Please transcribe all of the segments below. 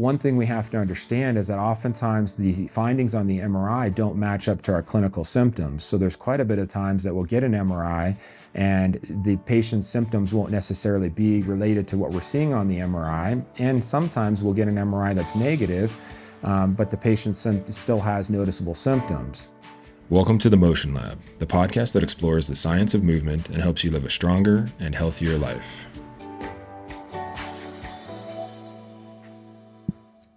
One thing we have to understand is that oftentimes the findings on the MRI don't match up to our clinical symptoms. So there's quite a bit of times that we'll get an MRI and the patient's symptoms won't necessarily be related to what we're seeing on the MRI. And sometimes we'll get an MRI that's negative, but the patient still has noticeable symptoms. Welcome to the Motion Lab, the podcast that explores the science of movement and helps you live a stronger and healthier life.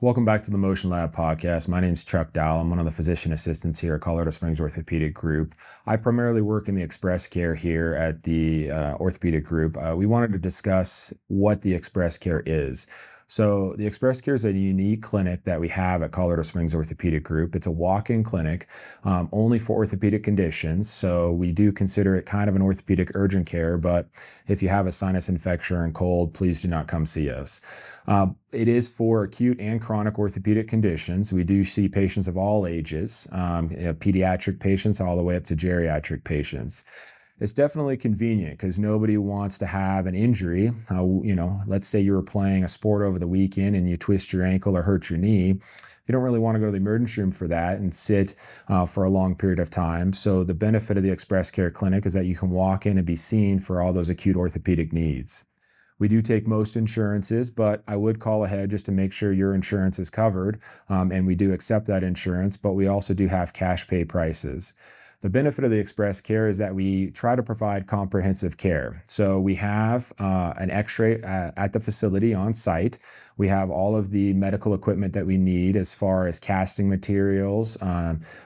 Welcome back to the Motion Lab podcast. My name is Chuck Dowell. I'm one of the physician assistants here at Colorado Springs Orthopaedic Group. I primarily work in the express care here at the Orthopaedic Group. We wanted to discuss what the express care is. So the express care is a unique clinic that we have at Colorado Springs Orthopaedic Group. It's a walk-in clinic only for orthopedic conditions. So we do consider it kind of an orthopedic urgent care, but if you have a sinus infection and cold, please do not come see us. It is for acute and chronic orthopedic conditions. We do see patients of all ages, pediatric patients all the way up to geriatric patients. It's definitely convenient because nobody wants to have an injury. Let's say you were playing a sport over the weekend and you twist your ankle or hurt your knee. You don't really want to go to the emergency room for that and sit for a long period of time. So the benefit of the express care clinic is that you can walk in and be seen for all those acute orthopedic needs. We do take most insurances, but I would call ahead just to make sure your insurance is covered. And we do accept that insurance, but we also do have cash pay prices. The benefit of the express care is that we try to provide comprehensive care. So we have an x-ray at the facility on site. We have all of the medical equipment that we need as far as casting materials,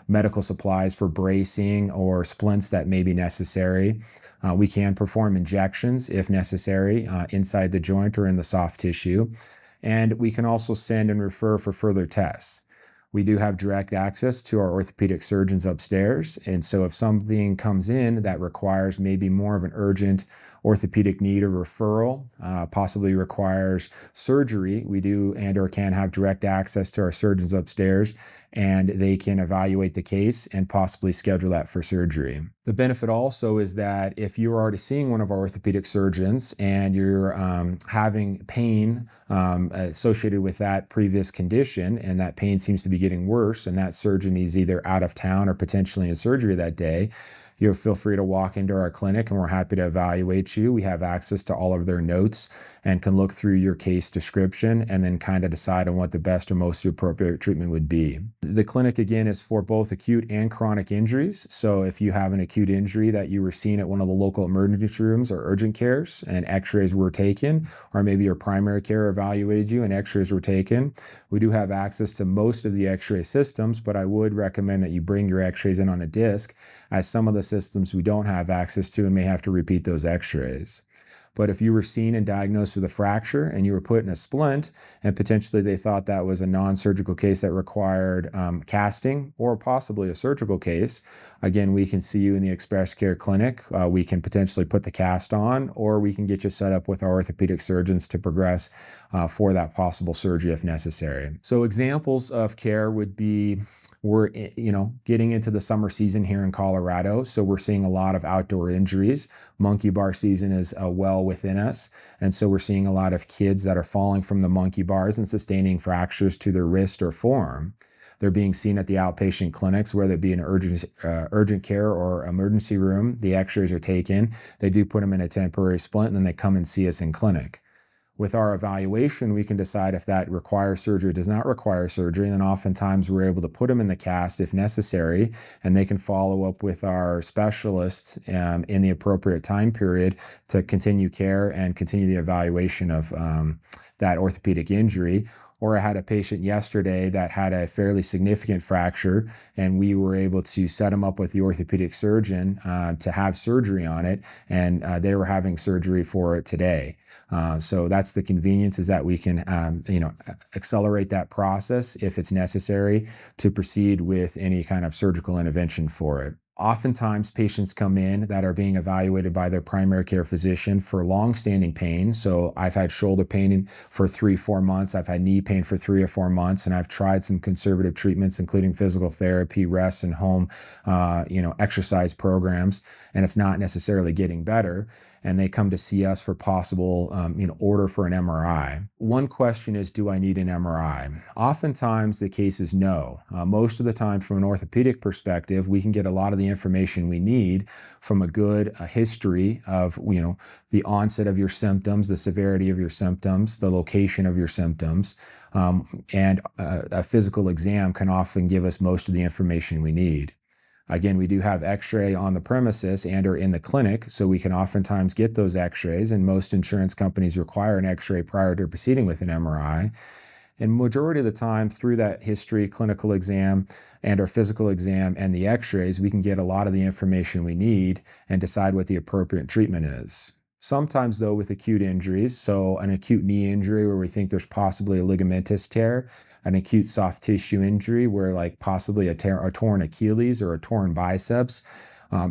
medical supplies for bracing or splints that may be necessary. We can perform injections if necessary inside the joint or in the soft tissue. And we can also send and refer for further tests. We do have direct access to our orthopedic surgeons upstairs. And so if something comes in that requires maybe more of an urgent orthopedic need or referral, possibly requires surgery, we do and or can have direct access to our surgeons upstairs, and they can evaluate the case and possibly schedule that for surgery. The benefit also is that if you're already seeing one of our orthopedic surgeons and you're having pain associated with that previous condition, and that pain seems to be getting worse, and that surgeon is either out of town or potentially in surgery that day, you feel free to walk into our clinic and we're happy to evaluate you. We have access to all of their notes and can look through your case description and then kind of decide on what the best or most appropriate treatment would be. The clinic, again, is for both acute and chronic injuries. So if you have an acute injury that you were seen at one of the local emergency rooms or urgent cares and x-rays were taken, or maybe your primary care evaluated you and x-rays were taken, we do have access to most of the x-ray systems, but I would recommend that you bring your x-rays in on a disc, as some of the systems we don't have access to and may have to repeat those x-rays. But if you were seen and diagnosed with a fracture and you were put in a splint and potentially they thought that was a non-surgical case that required casting or possibly a surgical case, again, we can see you in the express care clinic. We can potentially put the cast on, or we can get you set up with our orthopedic surgeons to progress for that possible surgery if necessary. So examples of care would be, we're getting into the summer season here in Colorado, so we're seeing a lot of outdoor injuries. Monkey bar season is well within us, and so we're seeing a lot of kids that are falling from the monkey bars and sustaining fractures to their wrist or forearm. They're being seen at the outpatient clinics, whether it be an urgent care or emergency room. The x-rays are taken. They do put them in a temporary splint, and then they come and see us in clinic. With our evaluation, we can decide if that requires surgery or does not require surgery. And then oftentimes we're able to put them in the cast if necessary, and they can follow up with our specialists in the appropriate time period to continue care and continue the evaluation of that orthopedic injury. Or I had a patient yesterday that had a fairly significant fracture, and we were able to set him up with the orthopedic surgeon to have surgery on it, and they were having surgery for it today. So that's the convenience, is that we can accelerate that process if it's necessary to proceed with any kind of surgical intervention for it. Oftentimes, patients come in that are being evaluated by their primary care physician for long-standing pain. So I've had shoulder pain for 3-4 months. I've had knee pain for 3 or 4 months, and I've tried some conservative treatments, including physical therapy, rest, and home, exercise programs, and it's not necessarily getting better. and they come to see us for possible order for an MRI. One question is, do I need an MRI? Oftentimes the case is no. Most of the time from an orthopedic perspective, we can get a lot of the information we need from a good history of the onset of your symptoms, the severity of your symptoms, the location of your symptoms, and a physical exam can often give us most of the information we need. Again, we do have x-ray on the premises and or in the clinic, so we can oftentimes get those x-rays, and most insurance companies require an x-ray prior to proceeding with an MRI. And majority of the time through that history, clinical exam, and our physical exam and the x-rays, we can get a lot of the information we need and decide what the appropriate treatment is. Sometimes though with acute injuries, so an acute knee injury where we think there's possibly a ligamentous tear, an acute soft tissue injury where like possibly a torn Achilles or a torn biceps,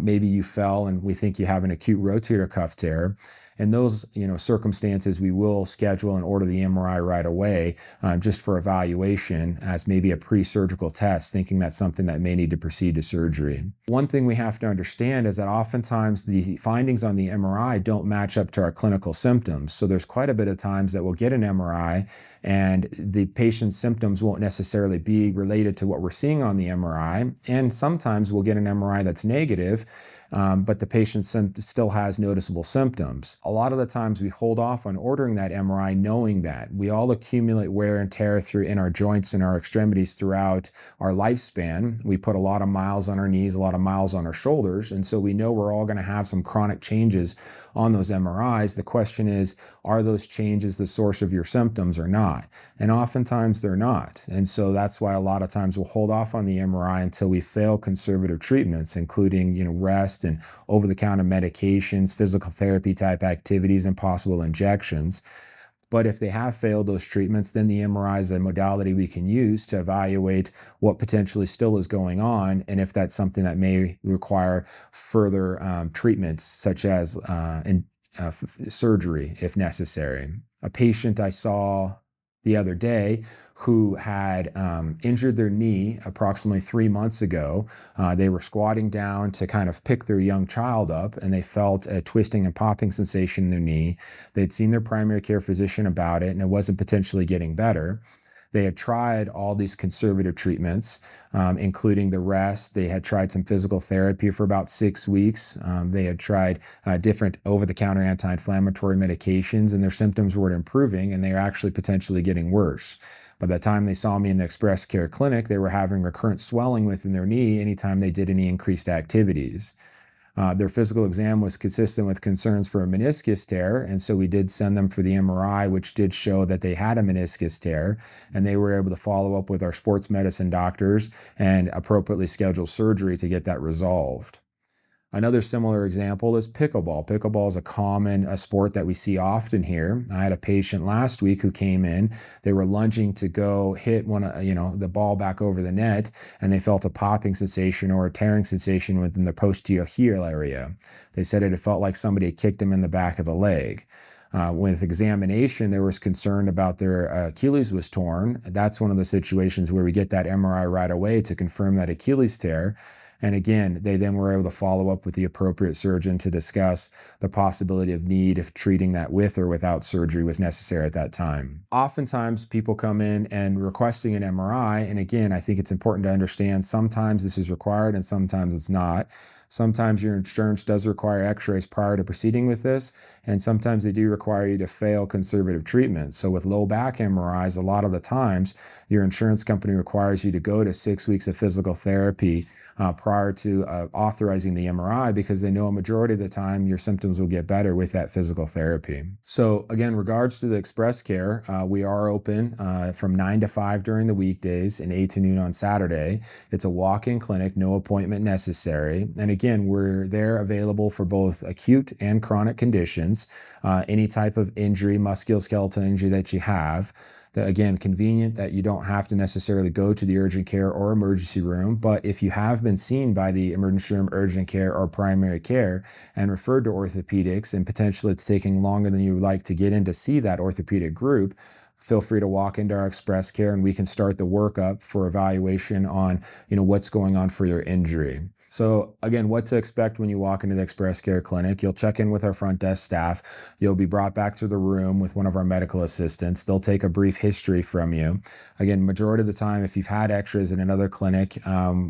maybe you fell and we think you have an acute rotator cuff tear. In those circumstances, we will schedule and order the MRI right away just for evaluation as maybe a pre-surgical test, thinking that's something that may need to proceed to surgery. One thing we have to understand is that oftentimes the findings on the MRI don't match up to our clinical symptoms. So there's quite a bit of times that we'll get an MRI and the patient's symptoms won't necessarily be related to what we're seeing on the MRI. And sometimes we'll get an MRI that's negative, but the patient still has noticeable symptoms. A lot of the times we hold off on ordering that MRI knowing that. We all accumulate wear and tear in our joints and our extremities throughout our lifespan. We put a lot of miles on our knees, a lot of miles on our shoulders, and so we know we're all going to have some chronic changes on those MRIs. The question is, are those changes the source of your symptoms or not? And oftentimes they're not. And so that's why a lot of times we'll hold off on the MRI until we fail conservative treatments, including rest and over-the-counter medications, physical therapy type activities, and possible injections. But if they have failed those treatments, then the MRI is a modality we can use to evaluate what potentially still is going on, and if that's something that may require further treatments, such as surgery if necessary. A patient I saw the other day who had injured their knee approximately 3 months ago. They were squatting down to kind of pick their young child up, and they felt a twisting and popping sensation in their knee. They'd seen their primary care physician about it, and it wasn't potentially getting better. They had tried all these conservative treatments, including the rest. They had tried some physical therapy for about 6 weeks. They had tried different over-the-counter anti-inflammatory medications, and their symptoms weren't improving, and they were actually potentially getting worse. By the time they saw me in the Express Care clinic, they were having recurrent swelling within their knee anytime they did any increased activities. Their physical exam was consistent with concerns for a meniscus tear, and so we did send them for the MRI, which did show that they had a meniscus tear, and they were able to follow up with our sports medicine doctors and appropriately schedule surgery to get that resolved. Another similar example is pickleball. Pickleball is a common sport that we see often here. I had a patient last week who came in. They were lunging to go hit the ball back over the net, and they felt a popping sensation or a tearing sensation within the posterior heel area. They said it felt like somebody had kicked them in the back of the leg. With examination, there was concern about their Achilles was torn. That's one of the situations where we get that MRI right away to confirm that Achilles tear. And again, they then were able to follow up with the appropriate surgeon to discuss the possibility of need if treating that with or without surgery was necessary at that time. Oftentimes, people come in and requesting an MRI, and again, I think it's important to understand sometimes this is required and sometimes it's not. Sometimes your insurance does require x-rays prior to proceeding with this, and sometimes they do require you to fail conservative treatment. So with low back MRIs, a lot of the times, your insurance company requires you to go to 6 weeks of physical therapy prior to authorizing the MRI, because they know a majority of the time your symptoms will get better with that physical therapy. So again, regards to the Express Care, we are open from 9 to 5 during the weekdays and 8 to noon on Saturday. It's a walk-in clinic, no appointment necessary. And again, we're there available for both acute and chronic conditions, any type of injury, musculoskeletal injury that you have. Again, convenient that you don't have to necessarily go to the urgent care or emergency room, but if you have been seen by the emergency room, urgent care, or primary care and referred to orthopedics, and potentially it's taking longer than you would like to get in to see that orthopedic group, feel free to walk into our express care and we can start the workup for evaluation on, what's going on for your injury. So again, what to expect when you walk into the express care clinic. You'll check in with our front desk staff. You'll be brought back to the room with one of our medical assistants. They'll take a brief history from you. Again, majority of the time, if you've had x-rays in another clinic,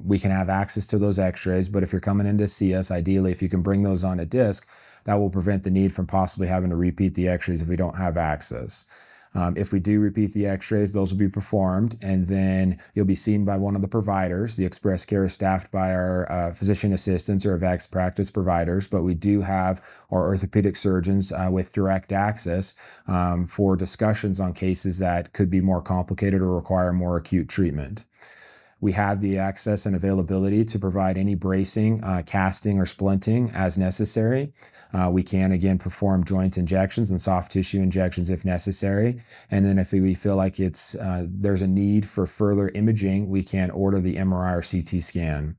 we can have access to those x-rays. But if you're coming in to see us, ideally, if you can bring those on a disc, that will prevent the need from possibly having to repeat the x-rays if we don't have access. If we do repeat the x-rays, those will be performed, and then you'll be seen by one of the providers. The express care is staffed by our physician assistants or AVAX practice providers, but we do have our orthopedic surgeons with direct access for discussions on cases that could be more complicated or require more acute treatment. We have the access and availability to provide any bracing, casting, or splinting as necessary. We can, again, perform joint injections and soft tissue injections if necessary. And then if we feel like there's a need for further imaging, we can order the MRI or CT scan.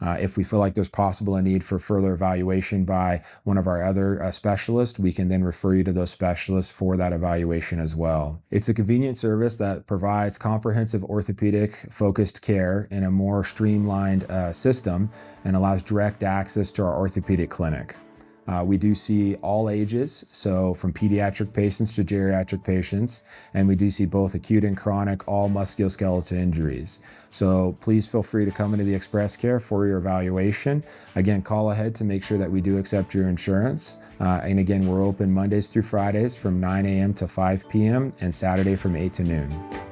If we feel like there's possible a need for further evaluation by one of our other specialists, we can then refer you to those specialists for that evaluation as well. It's a convenient service that provides comprehensive orthopedic focused care in a more streamlined system and allows direct access to our orthopedic clinic. We do see all ages, so from pediatric patients to geriatric patients, and we do see both acute and chronic, all musculoskeletal injuries. So please feel free to come into the express care for your evaluation. Again, call ahead to make sure that we do accept your insurance. And again, we're open Mondays through Fridays from 9 a.m. to 5 p.m. and Saturday from 8 to noon.